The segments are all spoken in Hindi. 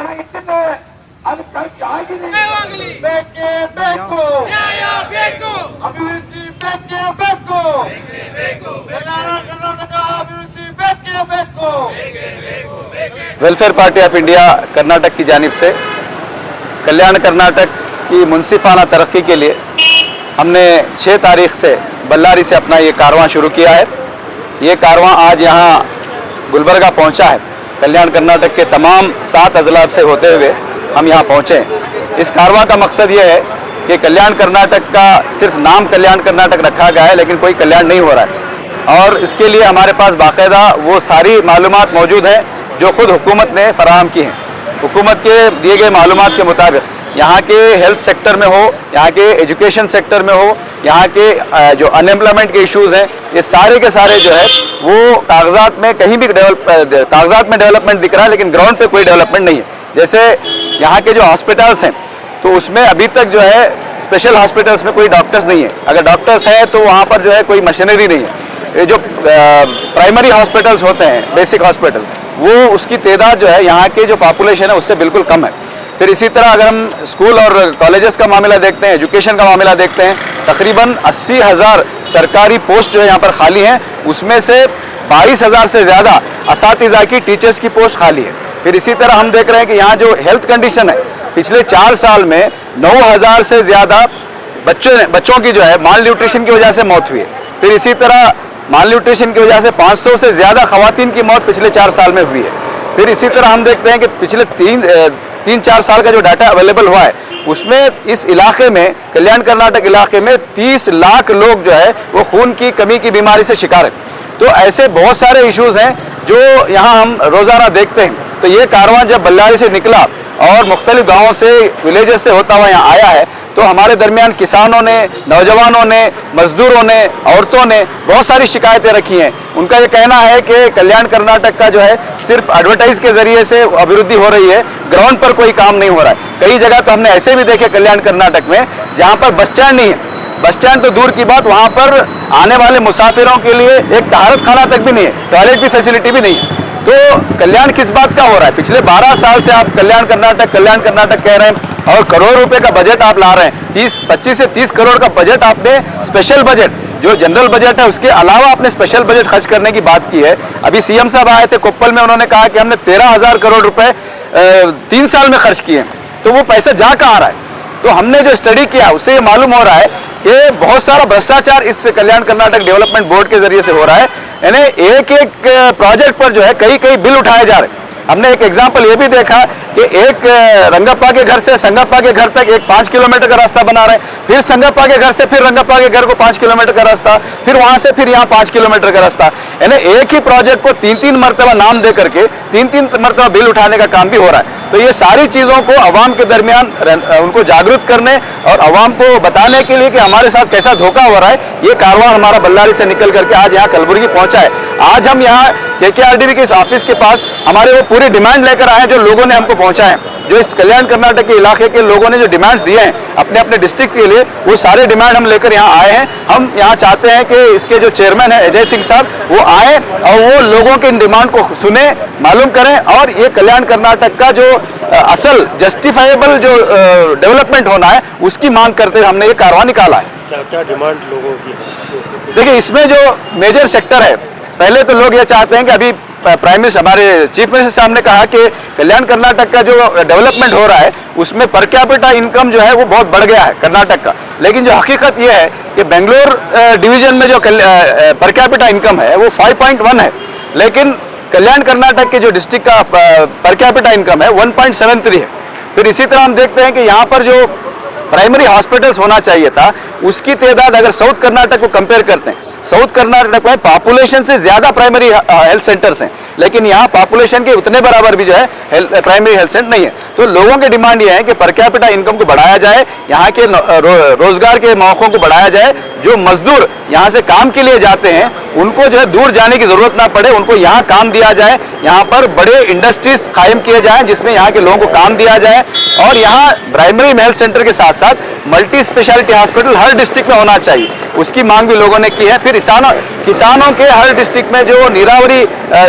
ಹಣ ಇಟ್ಟಿದ್ದೇವೆ, ಅದು ಖರ್ಚು ಆಗಿದೆ. ಬೇಕೇ ಬೇಕು, ಅಭಿವೃದ್ಧಿ ಬೇಕೇ ಬೇಕು, ಕರ್ನಾಟಕ अभिवृद्धि ಬೇಕೇ ಬೇಕು. Welfare party of India Karnataka की जानिब से कल्याण कर्नाटक की मुनसिफाना तरक्की के लिए हमने 6 तारीख से बल्लारी से अपना ये कारवां शुरू किया है। ये कारवां आज यहाँ गुलबर्गा पहुँचा है। कल्याण कर्नाटक के तमाम 7 अजलात से होते हुए हम यहाँ पहुँचे हैं। इस कारवां का मकसद ये है कि कल्याण कर्नाटक का सिर्फ नाम कल्याण कर्नाटक रखा गया है, लेकिन कोई कल्याण नहीं हो रहा है। और इसके लिए हमारे पास बाकायदा वो सारी मालूमात मौजूद हैं जो खुद हुकूमत ने फराहम की हैं। हुकूमत के दिए गए मालूमात के मुताबिक यहाँ के हेल्थ सेक्टर में हो, यहाँ के एजुकेशन सेक्टर में हो, यहाँ के जो अनएम्प्लॉयमेंट के इश्यूज़ हैं, ये सारे के सारे जो है वो कागजात में कहीं भी कागजात में डेवलपमेंट दिख रहा है, लेकिन ग्राउंड पे कोई डेवलपमेंट नहीं है। जैसे यहाँ के जो हॉस्पिटल्स हैं तो उसमें अभी तक जो है स्पेशल हॉस्पिटल्स में कोई डॉक्टर्स नहीं है। अगर डॉक्टर्स हैं तो वहाँ पर जो है कोई मशीनरी नहीं है। ये जो प्राइमरी हॉस्पिटल्स होते हैं, बेसिक हॉस्पिटल, वो उसकी तादाद जो है यहाँ के जो पॉपुलेशन है उससे बिल्कुल कम है। फिर इसी तरह अगर हम स्कूल और कॉलेजेस का मामला देखते हैं, एजुकेशन का मामला देखते हैं, तकरीबन 80,000 सरकारी पोस्ट जो है यहाँ पर खाली हैं, उसमें से 22,000 से ज़्यादा असातिज़ा की टीचर्स की पोस्ट खाली है। फिर इसी तरह हम देख रहे हैं कि यहाँ जो हेल्थ कंडीशन है, पिछले 4 साल में 9,000 से ज़्यादा बच्चों की जो है माल न्यूट्रिशन की वजह से मौत हुई है। फिर इसी तरह माल न्यूट्रिशन की वजह से 500 से ज़्यादा ख़वातीन की मौत पिछले 4 साल में हुई है। फिर इसी तरह हम देखते हैं कि पिछले 3-4 साल का जो डाटा अवेलेबल हुआ है उसमें इस इलाके में, कल्याण कर्नाटक इलाके में 30 लाख लोग जो है वो खून की कमी की बीमारी से शिकार है। तो ऐसे बहुत सारे इश्यूज़ हैं जो यहाँ हम रोज़ाना देखते हैं। तो ये कारवां जब बल्लारी से निकला और मुख्तलिफ गाँवों से, विलेजेस से होता हुआ यहाँ आया है, तो हमारे दरमियान किसानों ने, नौजवानों ने, मजदूरों ने, औरतों ने बहुत सारी शिकायतें रखी हैं। उनका ये कहना है कि कल्याण कर्नाटक का जो है सिर्फ एडवर्टाइज के ज़रिए से अभिवृद्धि हो रही है, ग्राउंड पर कोई काम नहीं हो रहा है। कई जगह तो हमने ऐसे भी देखे कल्याण कर्नाटक में जहाँ पर बस स्टैंड नहीं है। बस स्टैंड तो दूर की बात, वहाँ पर आने वाले मुसाफिरों के लिए एक तहारत खाना तक भी नहीं है, टॉयलेट की फैसिलिटी भी नहीं है। तो कल्याण किस बात का हो रहा है? पिछले 12 साल से आप कल्याण कर्नाटक कह रहे हैं और करोड़ रुपए का बजट आप ला रहे हैं। 25 से 30 करोड़ का बजट आपने, स्पेशल बजट जो जनरल बजट है उसके अलावा आपने स्पेशल बजट खर्च करने की बात की है। अभी सीएम साहब आए थे कोप्पल में, उन्होंने कहा कि हमने 13,000 करोड़ रुपए 3 साल में खर्च किए। तो वो पैसा जा कहाँ रहा है? तो हमने जो स्टडी किया उससे ये मालूम हो रहा है कि बहुत सारा भ्रष्टाचार इस कल्याण कर्नाटक डेवलपमेंट बोर्ड के जरिए से हो रहा है। यानी एक प्रोजेक्ट पर जो है कई बिल उठाए जा रहे हैं। हमने एक एग्जाम्पल ये भी देखा कि एक रंगप्पा के घर से संगप्पा के घर तक एक 5 किलोमीटर का रास्ता बना रहे हैं, फिर संगप्पा के घर से फिर रंगप्पा के घर को 5 किलोमीटर का रास्ता, फिर वहां से फिर यहाँ 5 किलोमीटर का रास्ता। यानी एक ही प्रोजेक्ट को 3-3 मरतबा नाम दे करके 3-3 मरतबा बिल उठाने का काम भी हो रहा है। तो ये सारी चीज़ों को अवाम के दरमियान उनको जागरूक करने और अवाम को बताने के लिए कि हमारे साथ कैसा धोखा हो रहा है, ये कारवां हमारा बल्लारी से निकल करके आज यहाँ कलबुर्गी पहुँचा है। आज हम यहाँ KKRDB के इस ऑफिस के पास हमारे वो पूरी डिमांड लेकर आए हैं जो लोगों ने हमको पहुँचाए हैं। जो इस कल्याण कर्नाटक के इलाके के लोगों ने जो डिमांड्स दिए हैं अपने अपने डिस्ट्रिक्ट के लिए, वो सारे डिमांड हम लेकर यहाँ आए हैं। हम यहाँ चाहते हैं कि इसके जो चेयरमैन है अजय सिंह साहब, वो आए और वो लोगों के इन डिमांड को सुने, मालूम करें और ये कल्याण कर्नाटक का जो असल जस्टिफाइबल जो डेवलपमेंट होना है उसकी मांग करते हुए हमने ये कारवां निकाला है। क्या डिमांड लोगों की है? देखिए, इसमें जो मेजर सेक्टर है, पहले तो लोग ये चाहते हैं कि अभी प्राइम मिनिस्टर, हमारे चीफ मिनिस्टर साहब ने कहा कि कल्याण कर्नाटक का जो डेवलपमेंट हो रहा है उसमें पर कैपिटा इनकम जो है वो बहुत बढ़ गया है कर्नाटक का। लेकिन जो हकीकत ये है कि बेंगलोर डिवीजन में जो पर कैपिटा इनकम है वो 5.1 है, लेकिन कल्याण कर्नाटक के जो डिस्ट्रिक्ट का पर कैपिटा इनकम है 1.73 है। फिर इसी तरह हम देखते हैं कि यहाँ पर जो प्राइमरी हॉस्पिटल्स होना चाहिए था उसकी तादाद अगर साउथ कर्नाटक को कंपेयर करते हैं, साउथ कर्नाटक में पॉपुलेशन से ज़्यादा प्राइमरी हेल्थ सेंटर्स हैं, लेकिन यहाँ पॉपुलेशन के उतने बराबर भी जो है प्राइमरी हेल्थ सेंटर नहीं है। तो लोगों की डिमांड ये है कि पर कैपिटा इनकम को बढ़ाया जाए, यहाँ के रोजगार के मौक़ों को बढ़ाया जाए। जो मजदूर यहाँ से काम के लिए जाते हैं उनको जो है दूर जाने की ज़रूरत ना पड़े, उनको यहाँ काम दिया जाए। यहाँ पर बड़े इंडस्ट्रीज कायम किए जाएँ जिसमें यहाँ के लोगों को काम दिया जाए और यहाँ प्राइमरी हेल्थ सेंटर के साथ साथ मल्टी स्पेशलिटी हॉस्पिटल हर डिस्ट्रिक्ट में होना चाहिए, उसकी मांग भी लोगों ने की है। फिर किसानों के हर डिस्ट्रिक्ट में जो नीरावरी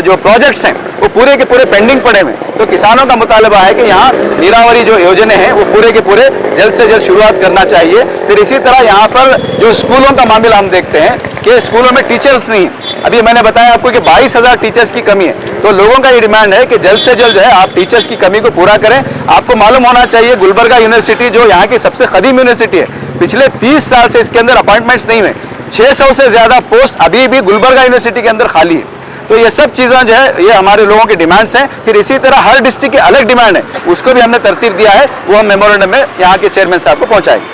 जो प्रोजेक्ट्स हैं वो पूरे के पूरे पेंडिंग पड़े हुए। तो किसानों का मुतालबा है कि यहाँ नीरावरी जो योजने हैं वो पूरे के पूरे जल्द से जल्द शुरुआत करना चाहिए। फिर इसी तरह यहाँ पर जो स्कूलों का मामला हम देखते हैं कि स्कूलों में टीचर्स नहीं है। अभी मैंने बताया आपको कि 22,000 टीचर्स की कमी है। तो लोगों का ये डिमांड है कि जल्द से जल्द जो है आप टीचर्स की कमी को पूरा करें। आपको मालूम होना चाहिए गुलबर्गा यूनिवर्सिटी जो यहाँ की सबसे कदीम यूनिवर्सिटी है, पिछले 30 साल से इसके अंदर अपॉइंटमेंट्स नहीं हुए। 600 से ज़्यादा पोस्ट अभी भी गुलबर्गा यूनिवर्सिटी के अंदर खाली है। तो ये सब चीज़ें जो है ये हमारे लोगों की डिमांड्स हैं। फिर इसी तरह हर डिस्ट्रिक्ट की अलग डिमांड है, उसको भी हमने तरतीब दिया है, वो हम मेमोरेंडम में यहाँ के चेयरमैन साहब को पहुँचाएंगे।